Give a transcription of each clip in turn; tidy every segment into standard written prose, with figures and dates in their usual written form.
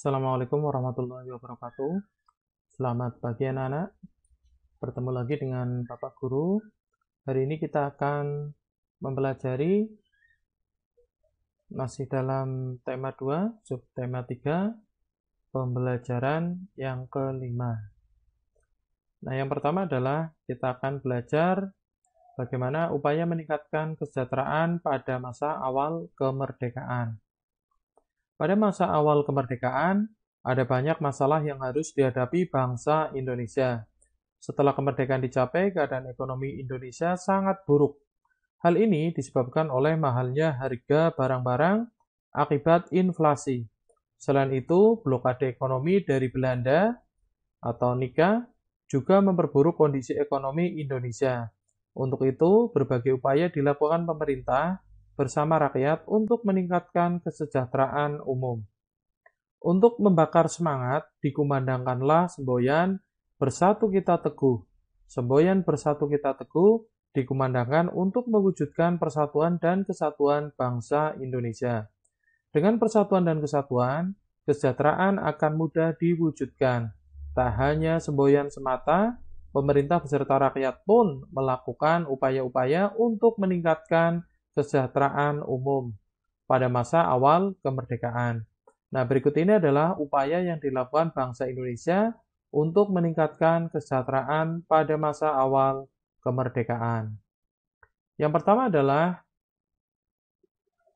Assalamualaikum warahmatullahi wabarakatuh. Selamat pagi anak-anak. Bertemu lagi dengan Bapak Guru. Hari ini kita akan mempelajari masih dalam tema 2, subtema 3, pembelajaran yang kelima. Nah, yang pertama adalah kita akan belajar bagaimana upaya meningkatkan kesejahteraan pada masa awal kemerdekaan. Pada masa awal kemerdekaan, ada banyak masalah yang harus dihadapi bangsa Indonesia. Setelah kemerdekaan dicapai, keadaan ekonomi Indonesia sangat buruk. Hal ini disebabkan oleh mahalnya harga barang-barang akibat inflasi. Selain itu, blokade ekonomi dari Belanda atau NIKA juga memperburuk kondisi ekonomi Indonesia. Untuk itu, berbagai upaya dilakukan pemerintah bersama rakyat untuk meningkatkan kesejahteraan umum. Untuk membakar semangat, dikumandangkanlah semboyan Bersatu Kita Teguh. Semboyan Bersatu Kita Teguh dikumandangkan untuk mewujudkan persatuan dan kesatuan bangsa Indonesia. Dengan persatuan dan kesatuan, kesejahteraan akan mudah diwujudkan. Tak hanya semboyan semata, pemerintah beserta rakyat pun melakukan upaya-upaya untuk meningkatkan kesejahteraan umum pada masa awal kemerdekaan. Nah, berikut ini adalah upaya yang dilakukan bangsa Indonesia untuk meningkatkan kesejahteraan pada masa awal kemerdekaan. Yang pertama adalah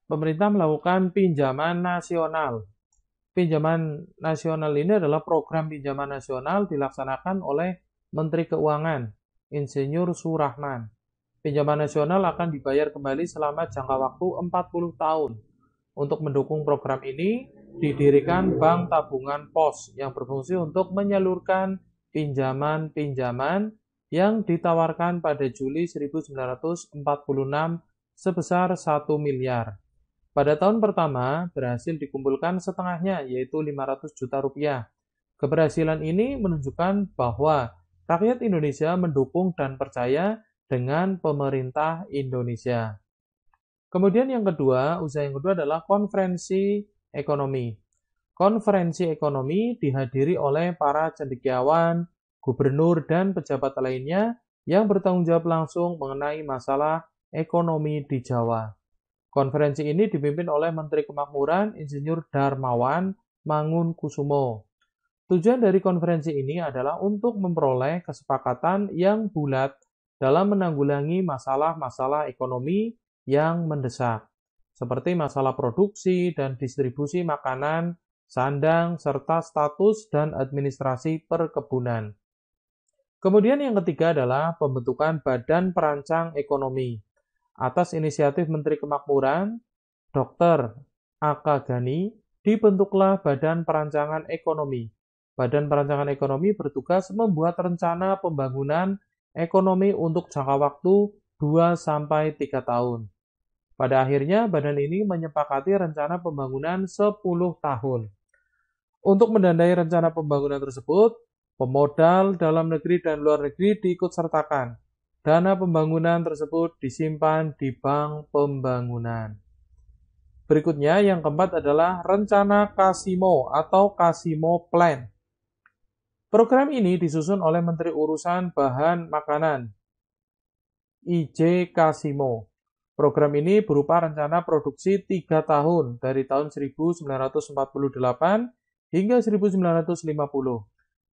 pemerintah melakukan pinjaman nasional. Pinjaman nasional ini adalah program pinjaman nasional dilaksanakan oleh Menteri Keuangan, Insinyur Surahman. Pinjaman nasional akan dibayar kembali selama jangka waktu 40 tahun. Untuk mendukung program ini, didirikan Bank Tabungan Pos yang berfungsi untuk menyalurkan pinjaman-pinjaman yang ditawarkan pada Juli 1946 sebesar 1 miliar. Pada tahun pertama, berhasil dikumpulkan setengahnya, yaitu 500 juta rupiah. Keberhasilan ini menunjukkan bahwa rakyat Indonesia mendukung dan percaya dengan pemerintah Indonesia. Kemudian usaha yang kedua adalah konferensi ekonomi. Konferensi ekonomi dihadiri oleh para cendekiawan, gubernur, dan pejabat lainnya yang bertanggung jawab langsung mengenai masalah ekonomi di Jawa. Konferensi ini dipimpin oleh Menteri Kemakmuran Insinyur Darmawan Mangunkusumo. Tujuan dari konferensi ini adalah untuk memperoleh kesepakatan yang bulat dalam menanggulangi masalah-masalah ekonomi yang mendesak, seperti masalah produksi dan distribusi makanan, sandang, serta status dan administrasi perkebunan. Kemudian yang ketiga adalah pembentukan Badan Perancang Ekonomi. Atas inisiatif Menteri Kemakmuran, Dr. A.K. Ghani, dibentuklah Badan Perancangan Ekonomi. Badan Perancangan Ekonomi bertugas membuat rencana pembangunan ekonomi untuk jangka waktu 2-3 tahun. Pada akhirnya, badan ini menyepakati rencana pembangunan 10 tahun. Untuk mendanai rencana pembangunan tersebut, pemodal dalam negeri dan luar negeri diikutsertakan. Dana pembangunan tersebut disimpan di Bank Pembangunan. Berikutnya, yang keempat adalah Rencana Kasimo atau Kasimo Plan. Program ini disusun oleh Menteri Urusan Bahan Makanan, I.J. Kasimo. Program ini berupa rencana produksi 3 tahun dari tahun 1948 hingga 1950.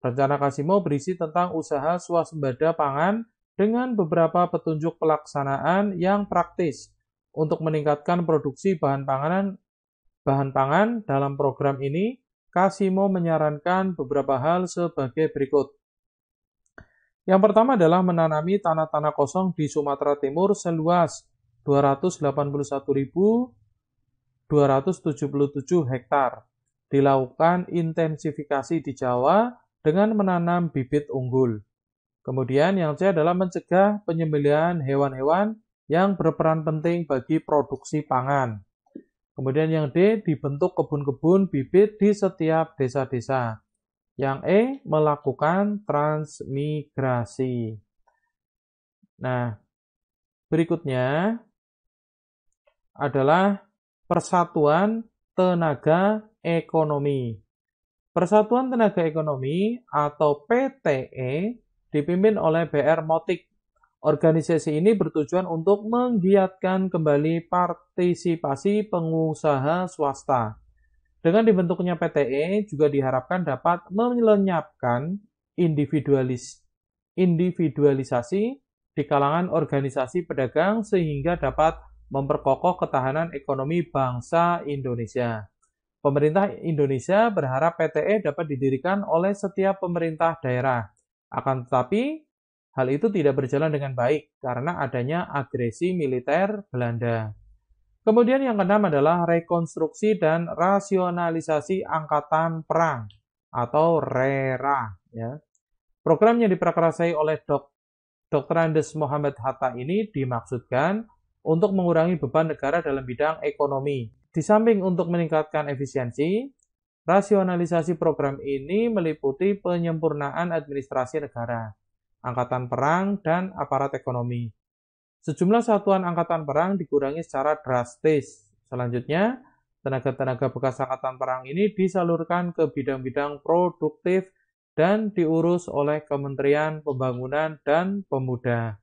Rencana Kasimo berisi tentang usaha swasembada pangan dengan beberapa petunjuk pelaksanaan yang praktis untuk meningkatkan produksi bahan pangan. Dalam program ini, Kasimo menyarankan beberapa hal sebagai berikut. Yang pertama adalah menanami tanah-tanah kosong di Sumatera Timur seluas 281.277 hektar. Dilakukan intensifikasi di Jawa dengan menanam bibit unggul. Kemudian yang C adalah mencegah penyembelihan hewan-hewan yang berperan penting bagi produksi pangan. Kemudian yang D, dibentuk kebun-kebun bibit di setiap desa-desa. Yang E, melakukan transmigrasi. Nah, berikutnya adalah persatuan tenaga ekonomi. Persatuan Tenaga Ekonomi atau PTE dipimpin oleh BR Motik. Organisasi ini bertujuan untuk menggiatkan kembali partisipasi pengusaha swasta. Dengan dibentuknya PTE juga diharapkan dapat melenyapkan individualisasi di kalangan organisasi pedagang sehingga dapat memperkokoh ketahanan ekonomi bangsa Indonesia. Pemerintah Indonesia berharap PTE dapat didirikan oleh setiap pemerintah daerah. Akan tetapi, hal itu tidak berjalan dengan baik karena adanya agresi militer Belanda. Kemudian yang keenam adalah rekonstruksi dan rasionalisasi angkatan perang atau RERA. Ya. Program yang diprakarsai oleh Dr. Andes Muhammad Hatta ini dimaksudkan untuk mengurangi beban negara dalam bidang ekonomi. Di samping untuk meningkatkan efisiensi, rasionalisasi program ini meliputi penyempurnaan administrasi negara, angkatan perang, dan aparat ekonomi. Sejumlah satuan angkatan perang dikurangi secara drastis. Selanjutnya, tenaga-tenaga bekas angkatan perang ini disalurkan ke bidang-bidang produktif dan diurus oleh Kementerian Pembangunan dan Pemuda.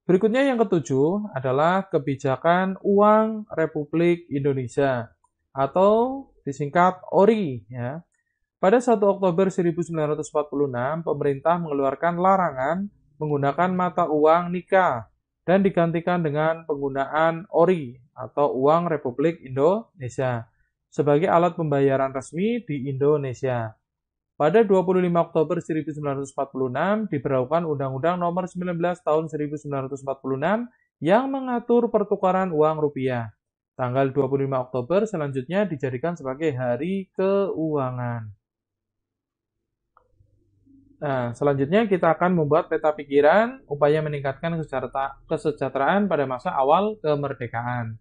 Berikutnya yang ketujuh adalah kebijakan uang Republik Indonesia atau disingkat ORI. Ya. Pada 1 Oktober 1946, pemerintah mengeluarkan larangan menggunakan mata uang NIKA dan digantikan dengan penggunaan ORI atau uang Republik Indonesia sebagai alat pembayaran resmi di Indonesia. Pada 25 Oktober 1946 diberlakukan Undang-Undang Nomor 19 Tahun 1946 yang mengatur pertukaran uang rupiah. Tanggal 25 Oktober selanjutnya dijadikan sebagai Hari Keuangan. Nah, selanjutnya kita akan membuat peta pikiran upaya meningkatkan kesejahteraan pada masa awal kemerdekaan.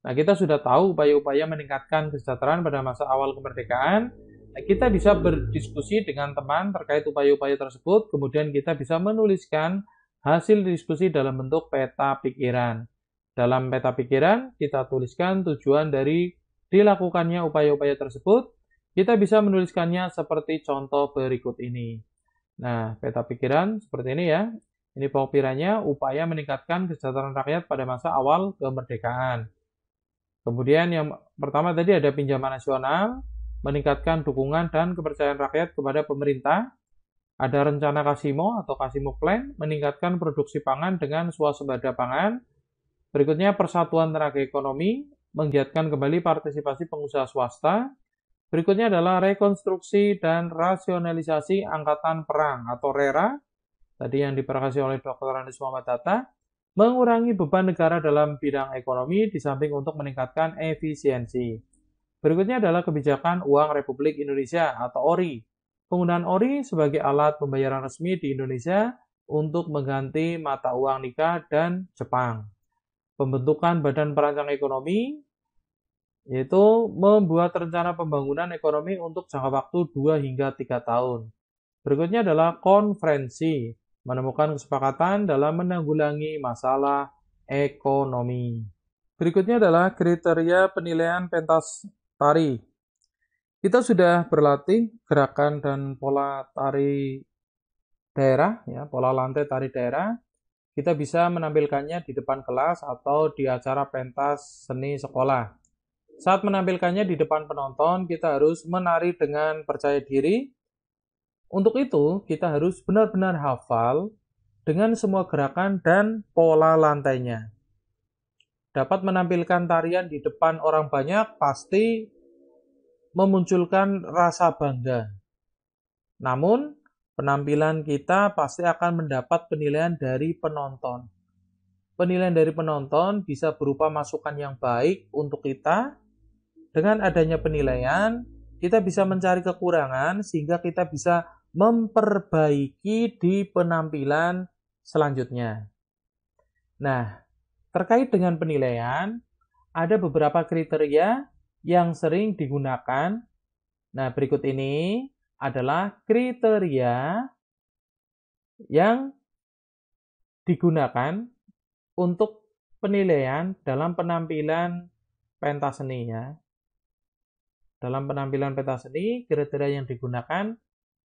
Nah, kita sudah tahu upaya-upaya meningkatkan kesejahteraan pada masa awal kemerdekaan. Kita bisa berdiskusi dengan teman terkait upaya-upaya tersebut, kemudian kita bisa menuliskan hasil diskusi dalam bentuk peta pikiran. Dalam peta pikiran, kita tuliskan tujuan dari dilakukannya upaya-upaya tersebut. Kita bisa menuliskannya seperti contoh berikut ini. Nah, peta pikiran seperti ini ya. Ini pikirannya upaya meningkatkan kesejahteraan rakyat pada masa awal kemerdekaan. Kemudian yang pertama tadi ada pinjaman nasional, meningkatkan dukungan dan kepercayaan rakyat kepada pemerintah. Ada rencana Kasimo atau Kasimo Plan, meningkatkan produksi pangan dengan swasembada pangan. Berikutnya persatuan tenaga ekonomi, menggiatkan kembali partisipasi pengusaha swasta. Berikutnya adalah rekonstruksi dan rasionalisasi angkatan perang atau RERA, tadi yang diprakarsai oleh Dr. Andes Muhammad Hatta, mengurangi beban negara dalam bidang ekonomi di samping untuk meningkatkan efisiensi. Berikutnya adalah kebijakan uang Republik Indonesia atau ORI. Penggunaan ORI sebagai alat pembayaran resmi di Indonesia untuk mengganti mata uang NIKA dan Jepang. Pembentukan Badan Perancang Ekonomi, yaitu membuat rencana pembangunan ekonomi untuk jangka waktu 2 hingga 3 tahun. Berikutnya adalah konferensi, menemukan kesepakatan dalam menanggulangi masalah ekonomi. Berikutnya adalah kriteria penilaian pentas tari. Kita sudah berlatih gerakan dan pola tari daerah, ya, pola lantai tari daerah. Kita bisa menampilkannya di depan kelas atau di acara pentas seni sekolah. Saat menampilkannya di depan penonton, kita harus menari dengan percaya diri. Untuk itu, kita harus benar-benar hafal dengan semua gerakan dan pola lantainya. Dapat menampilkan tarian di depan orang banyak pasti memunculkan rasa bangga. Namun, penampilan kita pasti akan mendapat penilaian dari penonton. Penilaian dari penonton bisa berupa masukan yang baik untuk kita. Dengan adanya penilaian, kita bisa mencari kekurangan sehingga kita bisa memperbaiki di penampilan selanjutnya. Nah, terkait dengan penilaian, ada beberapa kriteria yang sering digunakan. Nah, berikut ini adalah kriteria yang digunakan untuk penilaian dalam penampilan pentas seni ya. Dalam penampilan pentas seni, kriteria yang digunakan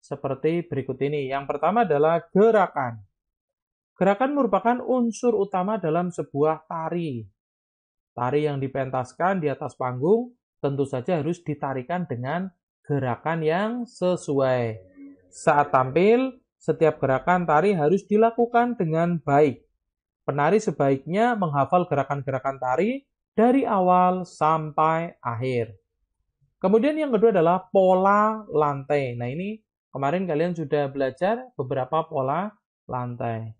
seperti berikut ini. Yang pertama adalah gerakan. Gerakan merupakan unsur utama dalam sebuah tari. Tari yang dipentaskan di atas panggung tentu saja harus ditarikan dengan gerakan yang sesuai. Saat tampil, setiap gerakan tari harus dilakukan dengan baik. Penari sebaiknya menghafal gerakan-gerakan tari dari awal sampai akhir. Kemudian yang kedua adalah pola lantai. Nah, ini kemarin kalian sudah belajar beberapa pola lantai.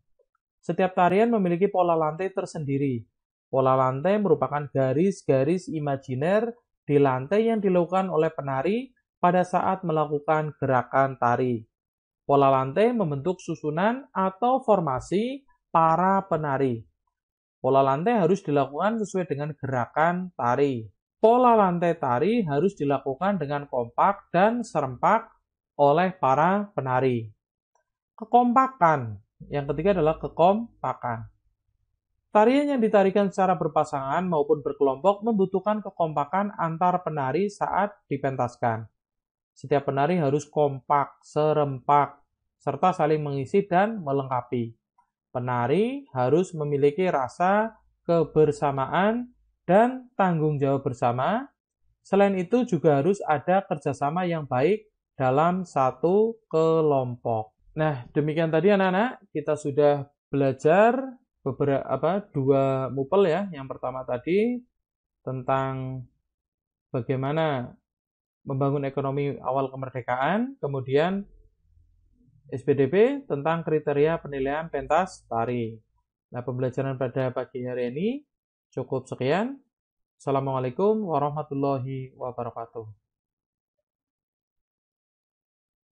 Setiap tarian memiliki pola lantai tersendiri. Pola lantai merupakan garis-garis imajiner di lantai yang dilakukan oleh penari pada saat melakukan gerakan tari. Pola lantai membentuk susunan atau formasi para penari. Pola lantai harus dilakukan sesuai dengan gerakan tari. Pola lantai tari harus dilakukan dengan kompak dan serempak oleh para penari. Kekompakan. Yang ketiga adalah kekompakan. Tarian yang ditarikan secara berpasangan maupun berkelompok membutuhkan kekompakan antar penari saat dipentaskan. Setiap penari harus kompak, serempak, serta saling mengisi dan melengkapi. Penari harus memiliki rasa kebersamaan dan tanggung jawab bersama. Selain itu juga harus ada kerjasama yang baik dalam satu kelompok. Nah, demikian tadi anak-anak, kita sudah belajar dua mupel ya. Yang pertama tadi tentang bagaimana membangun ekonomi awal kemerdekaan, kemudian SPDP tentang kriteria penilaian pentas tari. Nah, pembelajaran pada pagi hari ini cukup sekian. Assalamualaikum warahmatullahi wabarakatuh.